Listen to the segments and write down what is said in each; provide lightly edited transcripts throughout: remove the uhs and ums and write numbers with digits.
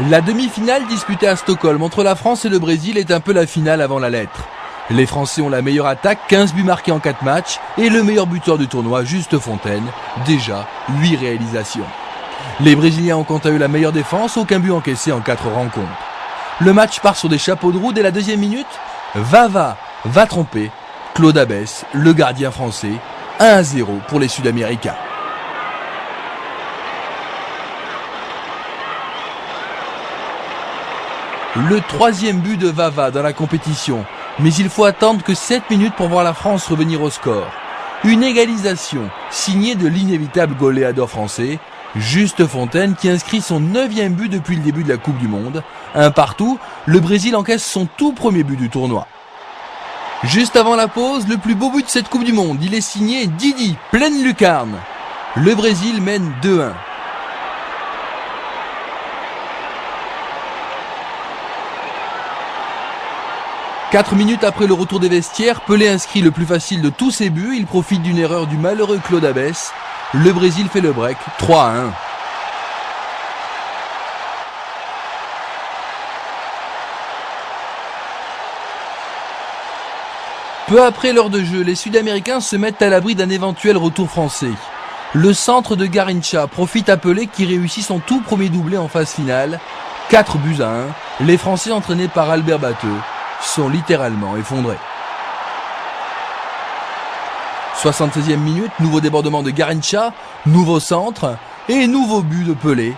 La demi-finale disputée à Stockholm entre la France et le Brésil est un peu la finale avant la lettre. Les Français ont la meilleure attaque, 15 buts marqués en 4 matchs, et le meilleur buteur du tournoi, Juste Fontaine, déjà 8 réalisations. Les Brésiliens ont quant à eux la meilleure défense, aucun but encaissé en 4 rencontres. Le match part sur des chapeaux de roue dès la deuxième minute. Vava va tromper Claude Abès, le gardien français, 1-0 pour les Sud-Américains. Le troisième but de Vava dans la compétition, mais il faut attendre que 7 minutes pour voir la France revenir au score. Une égalisation signée de l'inévitable goléador français, Juste Fontaine, qui inscrit son 9e but depuis le début de la Coupe du Monde. Un partout, le Brésil encaisse son tout premier but du tournoi. Juste avant la pause, le plus beau but de cette Coupe du Monde, il est signé Didi, pleine lucarne. Le Brésil mène 2-1. Quatre minutes après le retour des vestiaires, Pelé inscrit le plus facile de tous ses buts. Il profite d'une erreur du malheureux Claude Abès. Le Brésil fait le break, 3-1. Peu après l'heure de jeu, les Sud-Américains se mettent à l'abri d'un éventuel retour français. Le centre de Garrincha profite à Pelé qui réussit son tout premier doublé en phase finale. 4-1. Les Français entraînés par Albert Batteux sont littéralement effondrés. 76e minute, nouveau débordement de Garrincha, nouveau centre et nouveau but de Pelé.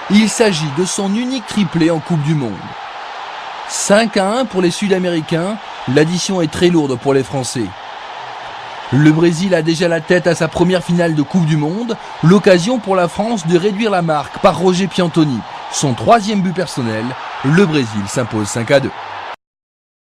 Il s'agit de son unique triplé en Coupe du Monde. 5-1 pour les Sud-Américains, l'addition est très lourde pour les Français. Le Brésil a déjà la tête à sa première finale de Coupe du Monde, l'occasion pour la France de réduire la marque par Roger Piantoni. Son 3e but personnel, le Brésil s'impose 5-2.